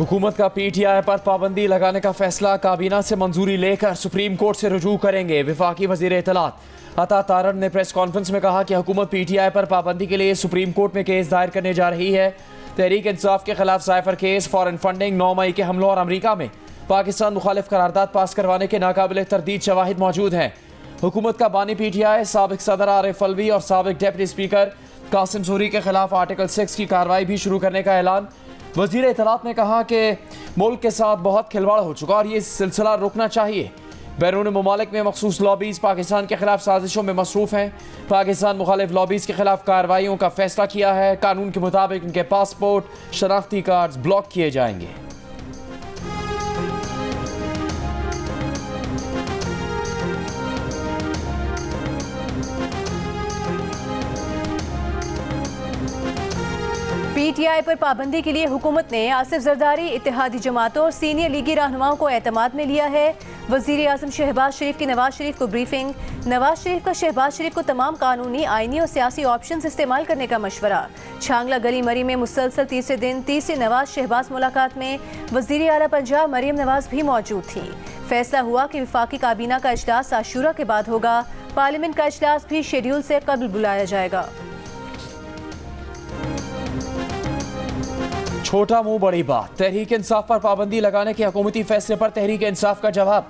हुकूमत का PTI पर पाबंदी लगाने का फैसला काबीना से मंजूरी लेकर सुप्रीम कोर्ट से रुजू करेंगे। वफाकी वजीर इत्तलात अता तारड़ ने प्रेस कॉन्फ्रेंस में कहा कि हुकूमत PTI पर पाबंदी के लिए सुप्रीम कोर्ट में केस दायर करने जा रही है। तहरीक इंसाफ के खिलाफ साइफर केस, फॉरेन फंडिंग, 9 मई के हमलों और अमरीका में पाकिस्तान मुखालिफ करारदाद पास करवाने के नाकाबिल तरदीद शवाहिद मौजूद हैं। हुकूमत का बानी PTI साबिक सदर आरिफ अलवी और साबिक डिप्टी स्पीकर कासिम सूरी के खिलाफ आर्टिकल 6 की कार्रवाई भी शुरू करने का ऐलान। वजीर इत्तलात ने कहा कि मुल्क के साथ बहुत खिलवाड़ हो चुका और ये सिलसिला रुकना चाहिए। बैरून मुमालिक में मखसूस लॉबीज पाकिस्तान के खिलाफ साजिशों में मसरूफ हैं। पाकिस्तान मुखालिफ लॉबीज के खिलाफ कार्रवाइयों का फैसला किया है। कानून के मुताबिक उनके पासपोर्ट, शनाख्ती कार्ड ब्लॉक किए जाएंगे। PTI पर पाबंदी के लिए हुकूमत ने आसिफ जरदारी, इत्तेहादी जमातों और सीनियर लीगी रहनुमाओं को एतमाद में लिया है। वजीर आजम शहबाज शरीफ की नवाज शरीफ को ब्रीफिंग। नवाज शरीफ का शहबाज शरीफ को तमाम कानूनी, आईनी और सियासी ऑप्शंस इस्तेमाल करने का मशवरा। छांगला गली मरी में मुसलसल तीसरे दिन तीसरी नवाज शहबाज मुलाकात में वजीर आला पंजाब मरियम नवाज भी मौजूद थी। फैसला हुआ कि वफाकी काबीना का इजलास आशूरा के बाद होगा। पार्लियामेंट का इजलास भी शेड्यूल से कबल बुलाया जाएगा। छोटा मुंह बड़ी बात, तहरीक इंसाफ पर पाबंदी लगाने के हुकूमती फैसले पर तहरीक इंसाफ का जवाब।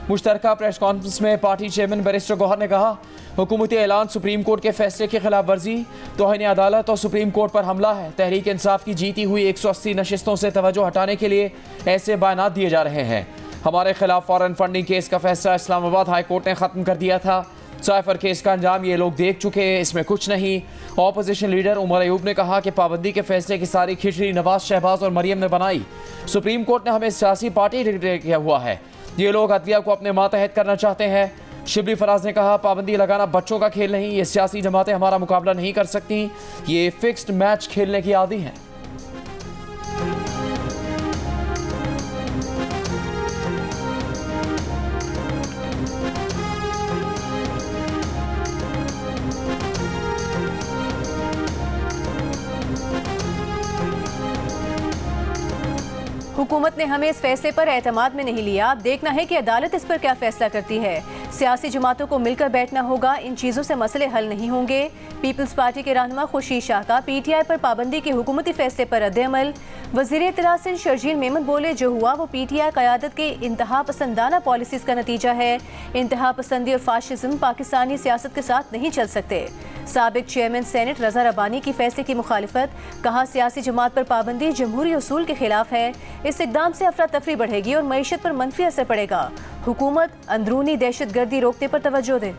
मुश्तरका प्रेस कॉन्फ्रेंस में पार्टी चेयरमैन बैरिस्टर गौहर ने कहा, हुकूमती ऐलान सुप्रीम कोर्ट के फैसले की खिलाफ वर्जी, तौहीन अदालत और सुप्रीम कोर्ट पर हमला है। तहरीक इंसाफ की जीती हुई 180 नशिस्तों से तवज्जो हटाने के लिए ऐसे बयानात दिए जा रहे हैं। हमारे खिलाफ फॉरेन फंडिंग केस का फैसला इस्लामाबाद हाई कोर्ट ने ख़त्म कर दिया था। साइफर केस का अंजाम ये लोग देख चुके हैं, इसमें कुछ नहीं। ऑपोजिशन लीडर उमर अयूब ने कहा कि पाबंदी के फैसले की सारी खिचड़ी नवाज, शहबाज और मरियम ने बनाई। सुप्रीम कोर्ट ने हमें सियासी पार्टी डिक्लेयर किया हुआ है। ये लोग अदलिया को अपने मातहत करना चाहते हैं। शिबली फराज ने कहा, पाबंदी लगाना बच्चों का खेल नहीं, ये सियासी जमातें हमारा मुकाबला नहीं कर सकती, ये फिक्स्ड मैच खेलने की आदी हैं। हुकूमत ने हमें इस फैसले पर एतमाद में नहीं लिया। अब देखना है कि अदालत इस पर क्या फैसला करती है। सियासी जमातों को मिलकर बैठना होगा, इन चीज़ों से मसले हल नहीं होंगे। पीपल्स पार्टी के रहनुमा खुर्शीद शाह का PTI पर पाबंदी के हुकूमती फैसले पर रद्द-ए-अमल। वज़ीर इत्तलात सिंध शर्जील मेमन बोले, जो हुआ वो PTI क़यादत के इंतहा पसंदाना पॉलिसीज़ का नतीजा है। इंतहा पसंदी और फाशिज्म पाकिस्तानी सियासत के साथ नहीं चल सकते। साबिक चेयरमैन सेनेट रज़ा रब्बानी की फैसले की मुखालिफत, कहा सियासी जमात पर पाबंदी जमहूरी उसूल के खिलाफ है। इस इक़दाम से अफरा तफरी बढ़ेगी और मईशत पर मनफी असर पड़ेगा। हुकूमत अंदरूनी दहशत गर्दी रोकने पर तवज्जो दे।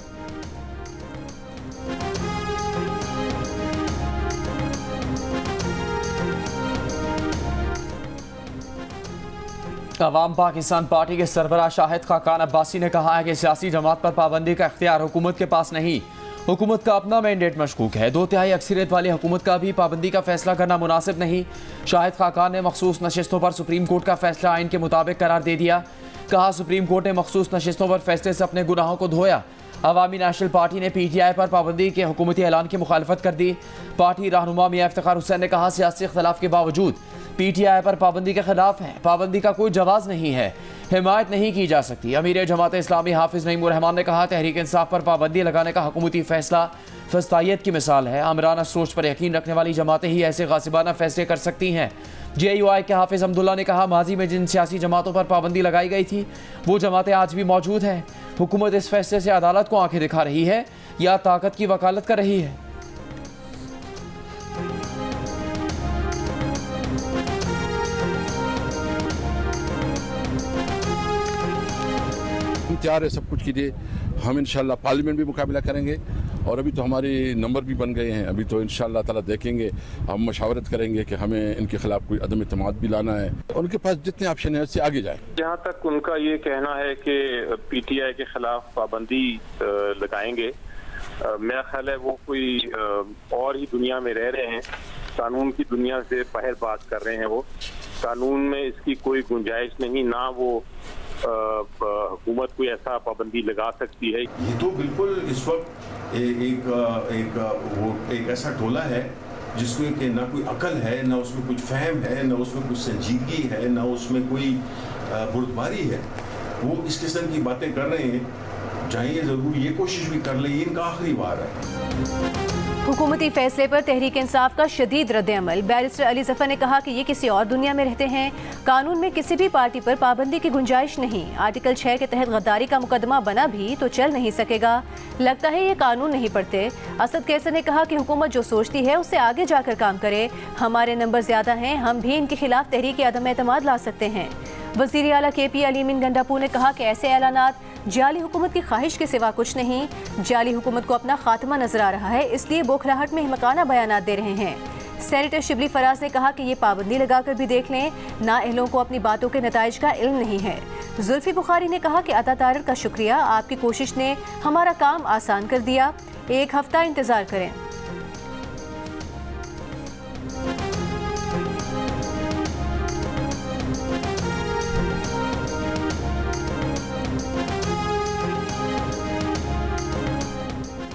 अवाम पाकिस्तान पार्टी के सरबराह शाहिद खाकान अब्बासी ने कहा है कि सियासी जमात पर पाबंदी का इख्तियार हुकूमत के पास नहीं, हुकूमत का अपना मैंडेट मशकूक है। 2/3 अक्सरियत वाली हुकूमत का भी पाबंदी का फैसला करना मुनासिब नहीं। शाहिद खाकान ने मखसूस नशिस्तों पर सुप्रीम कोर्ट का फैसला आइन के मुताबिक करार दे दिया। कहा, सुप्रीम कोर्ट ने मखसूस नशिस्तों पर फैसले से अपने गुनाहों को धोया। अवामी नेशनल पार्टी ने PTI पर पाबंदी के हुकूमती ऐलान की मुखालफत कर दी। पार्टी रहनुमा मियां इफ्तिखार हुसैन ने कहा, सियासी इख्तलाफ के बावजूद PTI पर पाबंदी के खिलाफ है। पाबंदी का कोई जवाज़ नहीं है, हिमायत नहीं की जा सकती। अमीर जमात इस्लामी हाफिज नईम उर रहमान ने कहा, तहरीक इंसाफ पर पाबंदी लगाने का हुकूमती फैसला फस्तायत की मिसाल है। आमराना सोच पर यकीन रखने वाली जमातें ही ऐसे गासिबाना फैसले कर सकती हैं। JUI के हाफिज अब्दुल्ला ने कहा, माजी में जिन सियासी जमातों पर पाबंदी लगाई गई थी वो जमातें आज भी मौजूद हैं। हुकूमत इस फैसले से अदालत को आंखें दिखा रही है या ताकत की वकालत कर रही है। तैयार है सब कुछ के लिए। हम इंशाल्लाह पार्लियामेंट भी मुकाबला करेंगे और अभी तो हमारे नंबर भी बन गए हैं। अभी तो इंशाल्लाह ताला देखेंगे, हम मशावरत करेंगे कि हमें इनके खिलाफ कोई अदम इत्तेमाद भी लाना है। उनके पास जितने ऑप्शन है उससे आगे जाए। जहाँ तक उनका ये कहना है कि PTI के खिलाफ पाबंदी लगाएंगे, मेरा ख्याल है वो कोई और ही दुनिया में रह रहे हैं। कानून की दुनिया से बाहर बात कर रहे हैं। वो कानून में इसकी कोई गुंजाइश नहीं, ना वो हुकूमत कोई ऐसा पाबंदी लगा सकती है। ये तो बिल्कुल इस वक्त एक ऐसा टोला है जिसमें कि ना कोई अकल है, ना उसमें कुछ फहम है, ना उसमें कुछ संजीदगी है, ना उसमें कोई बुर्दबारी है, वो इस किस्म की बातें कर रहे हैं। चाहिए ज़रूर ये कोशिश भी कर लें, इनका आखिरी बार है। हुकूमती फैसले पर तहरीक इंसाफ का शदीद रद्द-ए-अमल। बैरिस्टर अली जफर ने कहा कि ये किसी और दुनिया में रहते हैं। कानून में किसी भी पार्टी पर पाबंदी की गुंजाइश नहीं। आर्टिकल 6 के तहत गद्दारी का मुकदमा बना भी तो चल नहीं सकेगा। लगता है ये कानून नहीं पढ़ते। असद कैसर ने कहा कि हुकूमत जो सोचती है उससे आगे जाकर काम करे। हमारे नंबर ज्यादा हैं, हम भी इनके खिलाफ तहरीक अदम एतमाद ला सकते हैं। वज़ीर आला KP अलीमीन गंडापुर ने कहा कि ऐसे ऐलानात जाली हुकूमत की ख्वाहिश के सिवा कुछ नहीं। जाली हुकूमत को अपना खात्मा नजर आ रहा है, इसलिए बौखलाहट में हिमकाना बयानात दे रहे हैं। सेनेटर शिबली फराज ने कहा कि ये पाबंदी लगाकर भी देख लें, नाअहलों को अपनी बातों के नताइज का इल्म नहीं है। जुल्फी बुखारी ने कहा कि अता तारर का शुक्रिया, आपकी कोशिश ने हमारा काम आसान कर दिया। 1 हफ्ता इंतजार करें।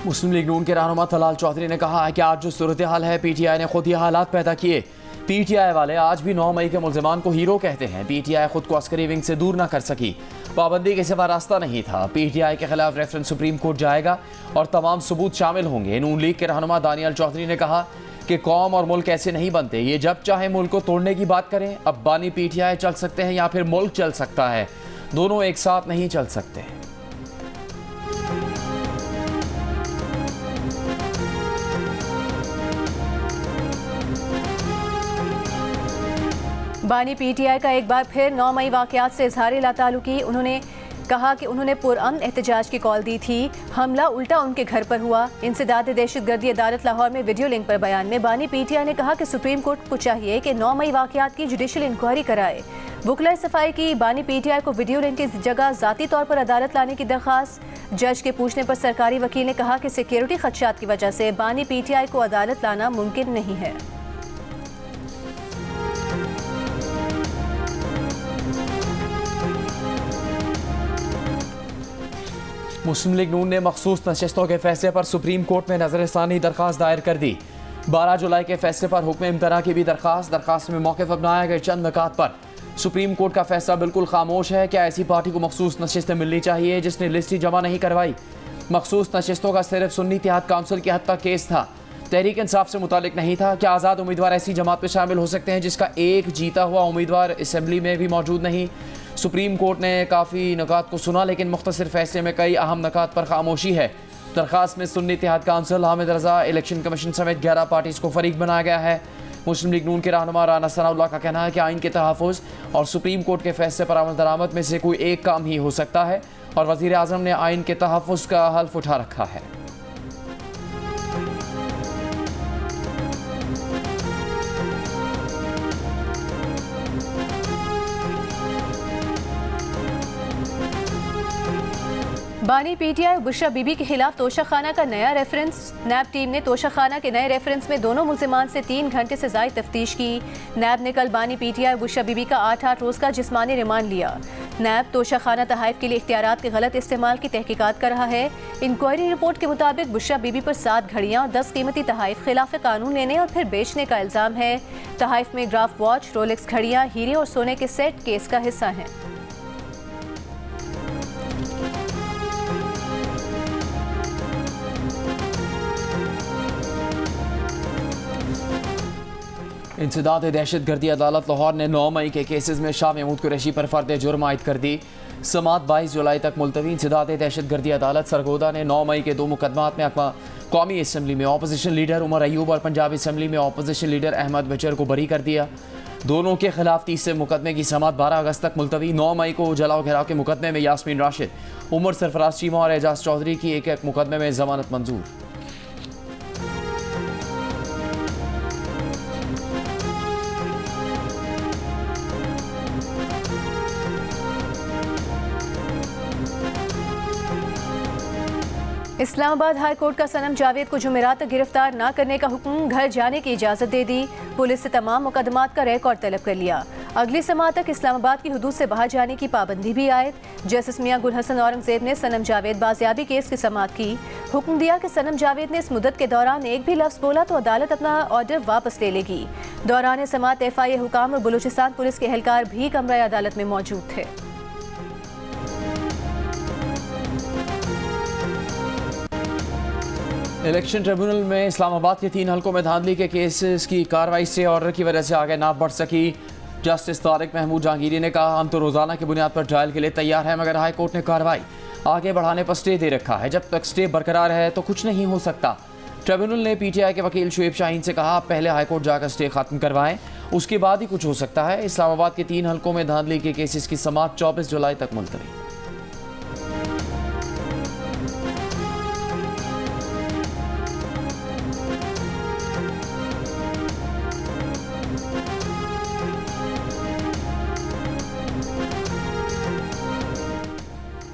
मुस्लिम लीग नून के रहनुमा तलाल चौधरी ने कहा है कि आज जो सूरत हाल है, PTI ने खुद ये हालात पैदा किए। PTI वाले आज भी 9 मई के मुल्जिमान को हीरो कहते हैं। PTI खुद को अस्करी विंग से दूर ना कर सकी। पाबंदी के सिवा रास्ता नहीं था। PTI के खिलाफ रेफरेंस सुप्रीम कोर्ट जाएगा और तमाम सबूत शामिल होंगे। नून लीग के रहनुमा दानियल चौधरी ने कहा कि कौम और मुल्क ऐसे नहीं बनते, ये जब चाहे मुल्क को तोड़ने की बात करें। अब बानी PTI चल सकते हैं या फिर मुल्क चल सकता है, दोनों एक साथ नहीं चल सकते। बानी PTI का एक बार फिर 9 मई वाक़यात से इजहार लाताल्लुकी। उन्होंने कहा कि उन्होंने पुरअमन एहतजाज की कॉल दी थी, हमला उल्टा उनके घर पर हुआ। इंसदाद दहशतगर्दी अदालत लाहौर में वीडियो लिंक पर बयान में बानी PTI ने कहा कि सुप्रीम कोर्ट को चाहिए कि 9 मई वाक़यात की जुडिशल इंक्वायरी कराए। वकला सफाई की बानी PTI को वीडियो लिंक की जगह ज़ाती तौर पर अदालत लाने की दरख्वास्त। जज के पूछने पर सरकारी वकील ने कहा कि सिक्योरिटी खदशात की वजह से बानी PTI को अदालत लाना मुमकिन नहीं है। मुस्लिम लीग नून ने मखसूस नशस्तों के फैसले पर सुप्रीम कोर्ट में नजरसानी दरख्वास्त दायर कर दी। 12 जुलाई के फैसले पर हुक्म इम्तना की भी दरख्वास्त में मौक़िफ़ अपनाए गए चंद नुकात पर सुप्रीम कोर्ट का फैसला बिल्कुल खामोश है। क्या ऐसी पार्टी को मखसूस नशस्तें मिलनी चाहिए जिसने लिस्ट ही जमा नहीं करवाई? मखसूस नशस्तों का सिर्फ सुन्नी इत्तेहाद काउंसिल की हद तक केस था, तहरीक इंसाफ से मुतालिक नहीं था। क्या आज़ाद उम्मीदवार ऐसी जमात में शामिल हो सकते हैं जिसका एक जीता हुआ उम्मीदवार असम्बली में भी मौजूद नहीं? सुप्रीम कोर्ट ने काफ़ी नुकात को सुना, लेकिन मुख्तसर फैसले में कई अहम नुकात पर खामोशी है। दरख्वास्त में सुन्नी इत्तेहाद काउंसिल, हामिद रजा, इलेक्शन कमीशन समेत 11 पार्टीज़ को फरीक बनाया गया है। मुस्लिम लीग नून के रहनुमा राना सनाउल्लाह का कहना है कि आइन के तहफ़्फ़ुज़ और सुप्रीम कोर्ट के फैसले पर अमल दरामद में से कोई एक काम ही हो सकता है और वज़ीर आज़म ने आइन के तहफ़्फ़ुज़ का हल्फ उठा रखा है। बानी PTI बुशरा बीबी के खिलाफ तोशाखाना का नया रेफरेंस। नैब टीम ने तोशाखाना के नए रेफरेंस में दोनों मुल्जिमान से 3 घंटे से ज़ायद तफ्तीश की। नैब ने कल बानी PTI बुशरा बीबी का 8 रोज़ का जिस्मानी रिमांड लिया। नैब तोशाखाना तहाइफ के लिए इख्तियारात के गलत इस्तेमाल की तहकीकात कर रहा है। इंक्वायरी रिपोर्ट के मुताबिक बुशरा बीबी पर 7 घड़ियाँ और 10 कीमती तहाइफ खिलाफ कानून लेने और फिर बेचने का इल्ज़ाम है। तहाइफ में ग्राफ वॉच, रोलेक्स घड़ियाँ, हीरे और सोने के सेट केस का हिस्सा हैं। इंसदाद दहशतगर्दी अदालत लाहौर ने 9 मई के केसेस में शाह महमूद कुरैशी पर फर्द जुर्म आयद कर दी। समात 22 जुलाई तक मुलतवी। इंसदाद दहशतगर्दी अदालत सरगोदा ने 9 मई के 2 मुकदमात में कौमी असम्बली में अपोजिशन लीडर उमर अयूब और पंजाबी असम्बली में अपोजिशन लीडर अहमद बचर को बरी कर दिया। दोनों के खिलाफ 30 मुकदमे की समात 12 अगस्त तक मुलतवी। 9 मई को जलाओ घेराव के मुकदमे में यास्मीन राशिद, उमर सरफराज चीमा और एजाज चौधरी की एक मुकदमे में जमानत मंजूर। इस्लामाबाद हाई कोर्ट का सनम जावेद को जुमेरात तक गिरफ्तार न करने का हुक्म, घर जाने की इजाज़त दे दी। पुलिस से तमाम मुकदमात का रिकॉर्ड तलब कर लिया। अगली समाअत तक इस्लामाबाद की हुदूद से बाहर जाने की पाबंदी भी आयद। जस्टिस मियां गुल हसन औरंगजेब ने सनम जावेद बाजियाबी केस की समाअत की। हुक्म दिया कि सनम जावेद ने इस मुद्दत के दौरान एक भी लफ्ज़ बोला तो अदालत अपना ऑर्डर वापस ले लेगी। दौरान समाअत FIA हुकाम और बलूचिस्तान पुलिस के एहलकार भी कमरा अदालत में मौजूद थे। इलेक्शन ट्रिब्यूनल में इस्लामाबाद के 3 हलकों में धांधली के केसेस की कार्रवाई से ऑर्डर की वजह से आगे ना बढ़ सकी। जस्टिस तारिक महमूद जहांगीरी ने कहा, हम तो रोजाना की बुनियाद पर ट्रायल के लिए तैयार हैं, मगर हाई कोर्ट ने कार्रवाई आगे बढ़ाने पर स्टे दे रखा है। जब तक स्टे बरकरार है तो कुछ नहीं हो सकता। ट्रिब्यूनल ने PTI के वकील शुएब शाहीन से कहा, आप पहले हाई कोर्ट जाकर स्टे खत्म करवाएं, उसके बाद ही कुछ हो सकता है। इस्लामाबाद के 3 हलकों में धांधली के केसेस की समाअत 24 जुलाई तक मुलतवी।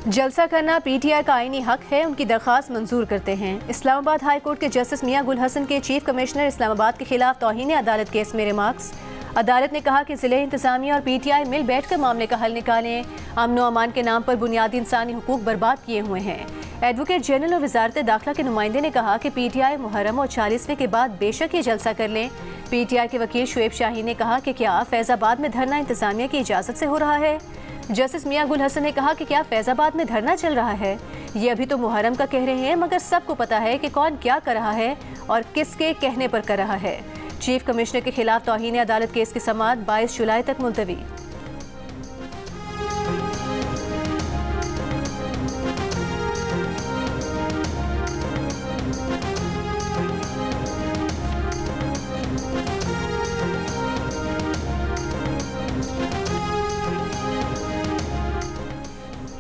जलसा करना PTI का आईनी हक है, उनकी दरख्वास्त मंजूर करते हैं। इस्लामाबाद हाई कोर्ट के जस्टिस मियां गुल हसन के चीफ कमिश्नर इस्लामाबाद के खिलाफ तौहीन अदालत केस में रिमार्क्स। अदालत ने कहा कि ज़िले इंतजामिया और PTI मिल बैठकर मामले का हल निकालें। अमन व अमान के नाम पर बुनियादी इंसानी हुकूक बर्बाद किए हुए हैं। एडवोकेट जनरल और वजारत दाखिला के नुमाइंदे ने कहा कि PTI मुहर्रम और 40वें के बाद बेशक ये जलसा कर लें। PTI के वकील शुएब शाहीन ने कहा कि क्या फैज़ाबाद में धरना इंतजामिया की इजाज़त से हो रहा है। जस्टिस मियां गुल हसन ने कहा कि क्या फैज़ाबाद में धरना चल रहा है, ये अभी तो मुहर्रम का कह रहे हैं, मगर सबको पता है कि कौन क्या कर रहा है और किसके कहने पर कर रहा है। चीफ कमिश्नर के खिलाफ तौहीन अदालत केस की समाअत 22 जुलाई तक मुलतवी।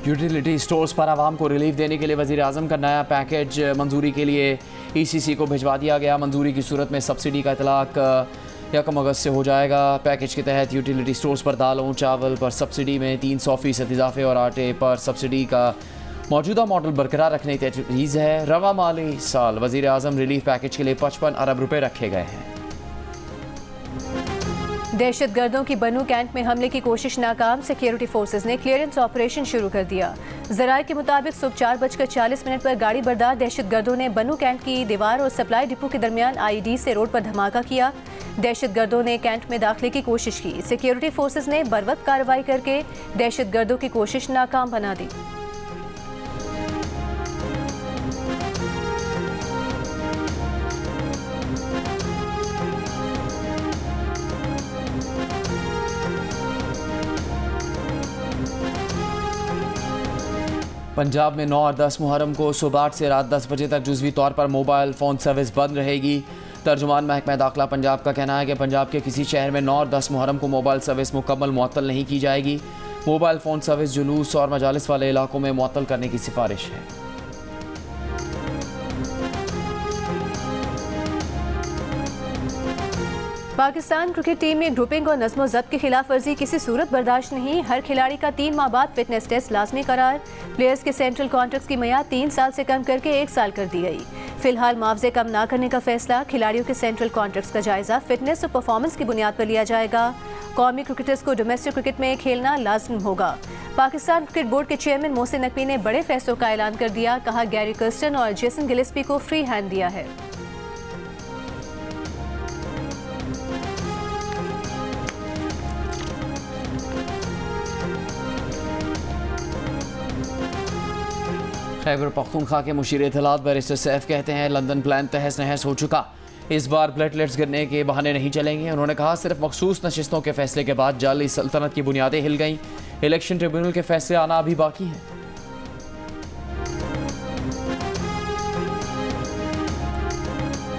यूटिलिटी स्टोर्स पर आवाम को रिलीफ देने के लिए वज़ीर आज़म का नया पैकेज मंजूरी के लिए ECC को भिजवा दिया गया। मंजूरी की सूरत में सब्सिडी का इतलाक 1 अगस्त से हो जाएगा। पैकेज के तहत यूटिलिटी स्टोर्स पर दालों चावल पर सब्सिडी में 300% इजाफे और आटे पर सब्सिडी का मौजूदा मॉडल बरकरार रखने की तजवीज़ है। रवा माली साल वज़ीर आज़म रिलीफ पैकेज के लिए 55 अरब रुपये रखे गए हैं। दहशतगर्दों की बन्नू कैंट में हमले की कोशिश नाकाम। सिक्योरिटी फोर्सेज ने क्लियरेंस ऑपरेशन शुरू कर दिया। ज़राए के मुताबिक सुबह 4:40 पर गाड़ी बरदार दहशतगर्दों ने बन्नू कैंट की दीवार और सप्लाई डिपो के दरमियान IED से रोड पर धमाका किया। दहशतगर्दों ने कैंट में दाखिले की कोशिश की। सिक्योरिटी फोर्सेज ने बरवक्त कार्रवाई करके दहशतगर्दों की कोशिश नाकाम बना दी। पंजाब में 9 और 10 मुहर्रम को सुबह 8 से रात 10 बजे तक जुज़वी तौर पर मोबाइल फ़ोन सर्विस बंद रहेगी। तर्जुमान महकमा दाखिला पंजाब का कहना है कि पंजाब के किसी शहर में 9 और 10 मुहर्रम को मोबाइल सर्विस मुकम्मल मुअत्तल नहीं की जाएगी। मोबाइल फ़ोन सर्विस जुलूस और मजालिस वाले इलाकों में मुअत्तल करने की सिफारिश है। पाकिस्तान क्रिकेट टीम में ग्रुपिंग और नज़्म ज़ब्त की खिलाफ वर्जी किसी सूरत बर्दाश्त नहीं। हर खिलाड़ी का 3 माह बाद फिटनेस टेस्ट लाजमी करार। प्लेयर्स के सेंट्रल कॉन्ट्रैक्ट्स की मियाद 3 साल से कम करके 1 साल कर दी गई। फिलहाल मुआवजे कम ना करने का फैसला। खिलाड़ियों के सेंट्रल कॉन्ट्रैक्ट्स का जायजा फिटनेस और परफॉर्मेंस की बुनियाद पर लिया जाएगा। कौमी क्रिकेटर्स को डोमेस्टिक क्रिकेट में खेलना लाजम होगा। पाकिस्तान क्रिकेट बोर्ड के चेयरमैन मोहसिन नकवी ने बड़े फैसलों का ऐलान कर दिया। कहा, गैरी कर्स्टन और जेसन गिलेस्पी को फ्री हैंड दिया है। खैबर पख्तूनख्वा के मुशीर इत्तलात बैरिस्टर सैफ कहते हैं, लंदन प्लान तहस नहस हो चुका, इस बार प्लेटलेट्स गिरने के बहाने नहीं चलेंगे। उन्होंने कहा, सिर्फ मखसूस नशिस्तों के फैसले के बाद जाली सल्तनत की बुनियादें हिल गईं। इलेक्शन ट्रिब्यूनल के फैसले आना अभी बाकी हैं।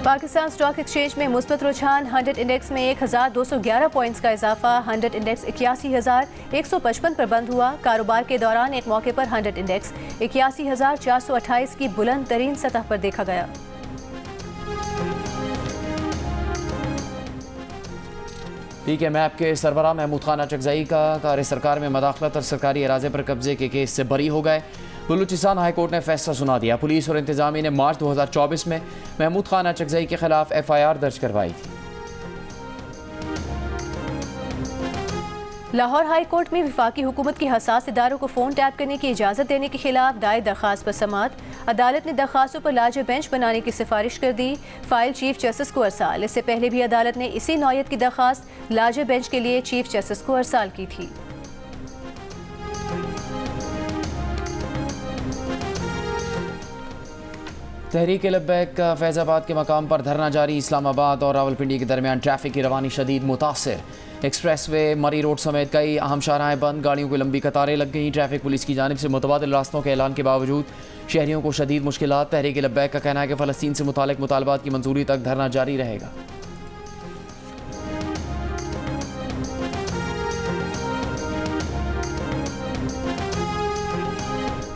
पाकिस्तान स्टॉक एक्सचेंज में मुस्बत रुझान। 100 इंडेक्स में 1211 पॉइंट्स का इजाफा। 100 इंडेक्स 81,155 पर बंद हुआ। कारोबार के दौरान एक मौके पर 100 इंडेक्स 81,428 की बुलंद तरीन सतह पर देखा गया। पीके मैप के सरबराह महमूद खान अचकज़ई का कार सरकार में मदाखलत और सरकारी अराज़े पर कब्जे के केस से बरी हो गए। बलूचिस्तान हाई कोर्ट ने फैसला सुना दिया। पुलिस और इंतजामिया ने मार्च 2024 में महमूद खान अचकज़ई के खिलाफ FIR दर्ज करवाई थी। लाहौर हाई कोर्ट में वफाकी हुकूमत की हसास इदारों को फ़ोन टैप करने की इजाज़त देने के खिलाफ दायर दरख्वास्त पर समाअत। अदालत ने दरख्वास्तों पर लार्जर बेंच बनाने की सिफारिश कर दी। फाइल चीफ जस्टिस को अरसाल। इससे पहले भी अदालत ने इसी नौयत की दरख्वास्त लार्जर बेंच के लिए चीफ जस्टिस को अरसाल की थी। तहरीक लब्बैक का फैज़ाबाद के मकाम पर धरना जारी। इस्लामाबाद और रावलपिंडी के दरमियान ट्रैफिक की रवानी शदीद मुतासर। एक्सप्रेस वे, मरी रोड समेत कई अहम शाहराहें बंद, गाड़ियों की लंबी कतारें लग गईं। ट्रैफिक पुलिस की जानिब से मुतबादिल रास्तों के ऐलान के बावजूद शहरियों को शदीद मुश्किलात। तहरीक लब्बैक का कहना है कि फ़लस्तीन से मुतालिक मुतालबात की मंजूरी तक धरना जारी रहेगा।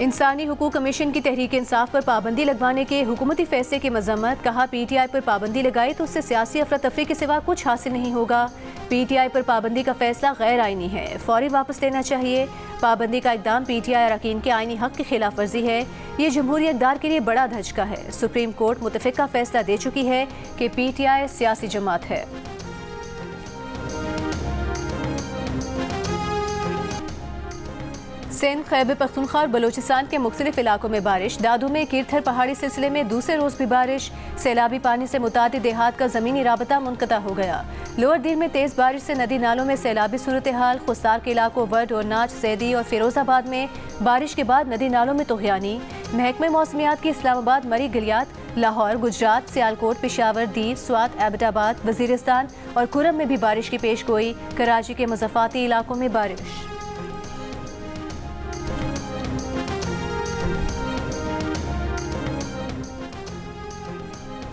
इंसानी हुकूक कमीशन की तहरीक इंसाफ पर पाबंदी लगवाने के हुकूमती फैसले की मजम्मत। कहा PTI पर पाबंदी लगाई तो उससे सियासी अफरा तफरी के सिवा कुछ हासिल नहीं होगा। PTI पर पाबंदी का फैसला गैर आइनी है, फौरी वापस लेना चाहिए। पाबंदी का इकदाम PTI अरकान के आइनी हक की खिलाफ वर्जी है। ये जमहूरी इक़दार के लिए बड़ा धचका है। सुप्रीम कोर्ट मुतफ़िका फैसला दे चुकी है कि PTI सियासी जमात है। सिंध, खैबर पख्तूनख्वा और बलूचिस्तान के मुख्तलिफ इलाकों में बारिश। दादू में कीरथर पहाड़ी सिलसिले में दूसरे रोज़ भी बारिश। सैलाबी पानी से मुतादिद देहात का ज़मीनी राबता मुनक़ता हो गया। लोअर दीर में तेज़ बारिश से नदी नालों में सैलाबी सूरत हाल। खुस्तार के इलाकों वर्ड और नाच, सैदी और फिरोज़ाबाद में बारिश के बाद नदी नालों में तोहियानी। महकमे मौसमियात की इस्लामाबाद, मरी, गलियात, लाहौर, गुजरात, सियालकोट, पेशावर, दीर, स्वात, एबटाबाद, वज़ीरिस्तान और कुरम में भी बारिश की पेश गोई। कराची के मज़ाफ़ाती इलाकों में बारिश।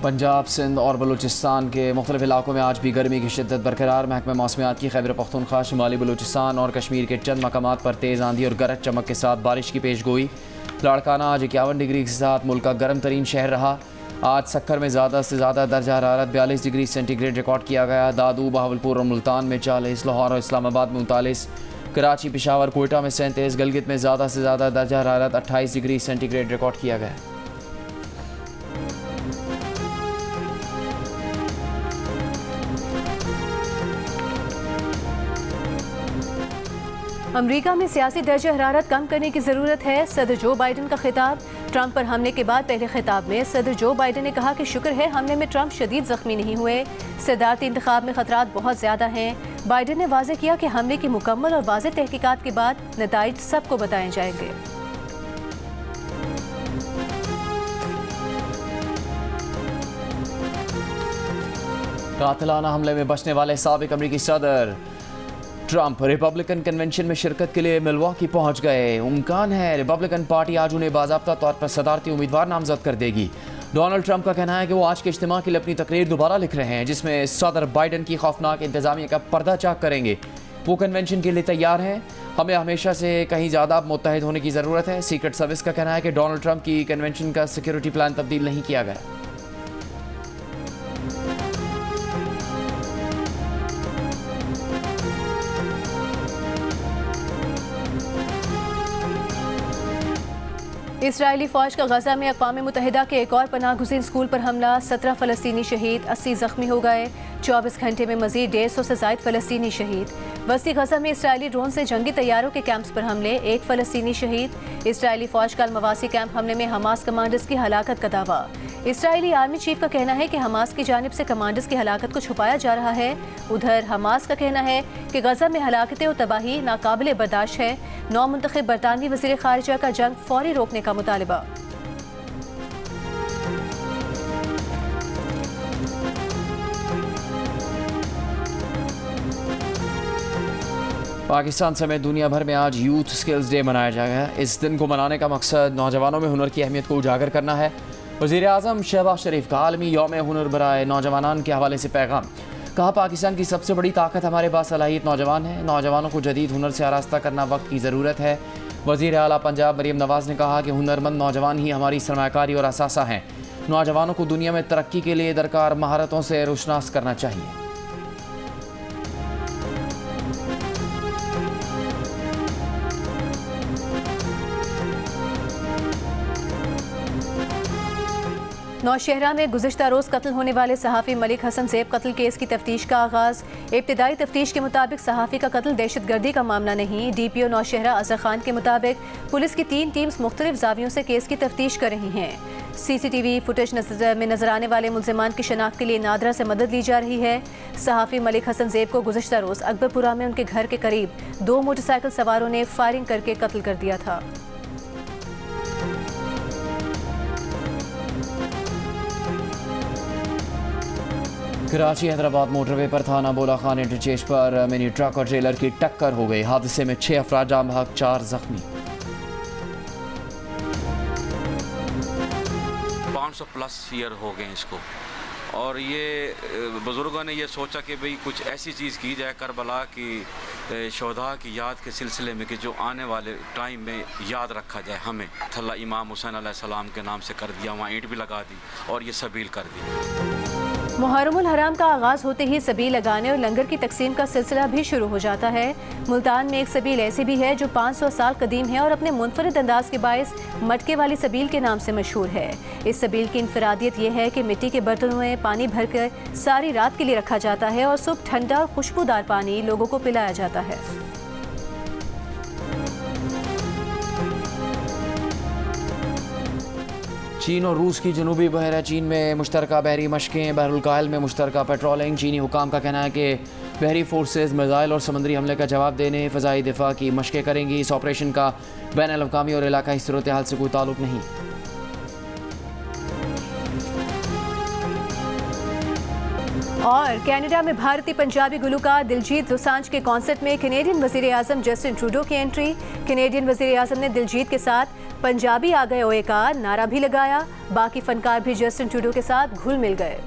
पंजाब, सिंध और बलूचिस्तान के मुख्तलिफ इलाकों में आज भी गर्मी की शिद्दत बरकरार। महकमा मौसमियात की खैबर पख्तूनख्वा, शुमाली बलूचिस्तान और कश्मीर के चंद मकामात पर तेज़ आंधी और गरज चमक के साथ बारिश की पेश गोई। लाड़काना आज 51 डिग्री के साथ मुल्क का गर्म तरीन शहर रहा। आज सक्कर में ज़्यादा से ज़्यादा दर्जा हरारत 42 डिग्री सेंटीग्रेड रिकॉर्ड किया गया। दादू, बहावलपुर और मुल्तान में 40, लाहौर और इस्लामाबाद में 39, कराची, पेशावर, कोयटा में 37, गलगित में ज़्यादा से ज़्यादा दर्जा हरारत 28 डिग्री सेंटीग्रेड रिकॉर्ड किया गया। अमरीका में सियासी दर्जा हरारत कम करने की ज़रूरत है। सदर जो बाइडन का खिताब। ट्रंप पर हमले के बाद पहले खिताब में सदर जो बाइडन ने कहा कि शुक्र है हमले में ट्रंप शदीद जख्मी नहीं हुए। सदारती इंतखाब में खतरात बहुत ज़्यादा हैं। बाइडन ने वाज़ेह किया कि हमले की मुकम्मल और वाज़ेह तहकीकात के बाद नताइज सबको बताए जाएंगे। कातिलाना हमले में बचने वाले साबिक अमरीकी सदर ट्रंप रिपब्लिकन कन्वेंशन में शिरकत के लिए मिल्वॉकी पहुंच गए। इम्कान है रिपब्लिकन पार्टी आज उन्हें बाज़ाब्ता तौर पर सदारती उम्मीदवार नामजद कर देगी। डोनाल्ड ट्रंप का कहना है कि वो आज के इज्तिमा के लिए अपनी तकरीर दोबारा लिख रहे हैं, जिसमें सदर बाइडन की खौफनाक इंतजामिया का पर्दा चाक करेंगे। वो कन्वेंशन के लिए तैयार हैं। हमें हमेशा से कहीं ज़्यादा मुत्तहिद होने की ज़रूरत है। सीक्रेट सर्विस का कहना है कि डोनाल्ड ट्रंप की कन्वेंशन का सिक्योरिटी प्लान तब्दील नहीं किया गया। इसराइली फ़ौज का गजा में अक़वाम मुत्तहिदा के एक और पनाह गुज़ीन स्कूल पर हमला। 17 फ़लस्तीनी शहीद, 80 ज़ख्मी हो गए। 24 घंटे में मज़ीद 150 से ज़ायद फ़लस्तीनी शहीद। वस्ती गजा में इसराइली ड्रोन से जंगी तैयारों के कैंप्स पर हमले, 1 फ़लस्तीनी शहीद। इसराइली फ़ौज का अलमवासी कैंप हमले में हमास कमांडर्स की हलाकत का दावा। इसराइली आर्मी चीफ का कहना है कि हमास की जानिब से कमांडर्स की हलाकत को छुपाया जा रहा है। उधर हमास का कहना है कि गजा में हलाकतें और तबाही नाकाबिल बर्दाश्त है। नौ मुंतखब बरतानवी वज़ीर ख़ारिजा का जंग फौरी रोकने का मुतालिबा। पाकिस्तान समेत दुनिया भर में आज यूथ स्किल्स डे मनाया जाएगा। इस दिन को मनाने का मकसद नौजवानों में हुनर की अहमियत को उजागर करना है। वज़ीर आज़म शहबाज शरीफ का आलमी यौम हुनर बराए नौजवानान के हवाले से पैगाम। कहा, पाकिस्तान की सबसे बड़ी ताकत हमारे बासलाहियत नौजवान है। नौजवानों को जदीद हुनर से आरास्ता करना वक्त की ज़रूरत है। वज़ीर आला पंजाब मरीम नवाज़ ने कहा कि हुनरमंद नौजवान ही हमारी सरमायाकारी और असासा हैं। नौजवानों को दुनिया में तरक्की के लिए दरकार महारतों से रोशनास करना चाहिए। नौशहरा में गुज़िश्ता रोज़ कत्ल होने वाले सहाफ़ी मलिक हसन ज़ेब कत्ल केस की तफ्तीश का आगाज़। इब्तिदाई तफ्तीश के मुताबिक सहाफ़ी का कत्ल दहशतगर्दी का मामला नहीं। DPO नौशहरा अज़हर खान के मुताबिक पुलिस की 3 टीम्स मुख्तलिफ ज़ावियों से केस की तफ्तीश कर रही हैं। CCTV फुटेज में नजर आने वाले मुल्ज़िमान की शनाख्त के लिए नादरा से मदद ली जा रही है। सहाफ़ी मलिक हसन ज़ेब को गुज़िश्ता रोज़ अकबरपुरा में उनके घर के करीब 2 मोटरसाइकिल सवारों ने फायरिंग करके कत्ल कर दिया था। कराची हैदराबाद मोटरवे पर थाना बोला खान इंटरचेंज पर मिनी ट्रक और ट्रेलर की टक्कर हो गई। हादसे में 6 अफराद जाम बहक, 4 जख्मी। 500 प्लस ईयर हो गए इसको, और ये बुज़ुर्गों ने ये सोचा कि भाई कुछ ऐसी चीज़ की जाए करबला की शोधा की याद के सिलसिले में कि जो आने वाले टाइम में याद रखा जाए हमें। थल्ला इमाम हुसैन अलैहिस्सलाम के नाम से कर दिया, वहाँ ईंट भी लगा दी और ये सबील कर दी। मुहर्रमुल हराम का आगाज़ होते ही सबील लगाने और लंगर की तकसीम का सिलसिला भी शुरू हो जाता है। मुल्तान में एक सबील ऐसी भी है जो 500 साल कदीम है और अपने मुनफरिद अंदाज के बायस मटके वाली सबील के नाम से मशहूर है। इस सबील की इनफरादियत यह है कि मिट्टी के बर्तनों में पानी भरकर सारी रात के लिए रखा जाता है और सुबह ठंडा और खुशबूदार पानी लोगों को पिलाया जाता है। चीन और रूस की जनूबी बहरा चीन में मुश्तरका बहरी मशकें, बहरुल-काहिल में मुश्तरका पेट्रोलिंग। चीनी हुकाम का कहना है कि बहरी फोर्सेस मिसाइल और समुद्री हमले का जवाब देने फ़ज़ाई दिफा की मशकें करेंगी। इस ऑपरेशन का बैन-अल-अक़वामी और इलाकाई सूरत हाल से कोई ताल्लुक नहीं। और कनाडा में भारतीय पंजाबी गुलूकार दिलजीत दोसांझ के कॉन्सर्ट में कैनेडियन वज़ीर आज़म जस्टिन ट्रूडो की एंट्री। कैनेडियन वज़ीर आज़म ने दिलजीत के साथ पंजाबी आ गए ओए का नारा भी लगाया। बाकी फनकार भी जस्टिन ट्रूडो के साथ घुल मिल गए।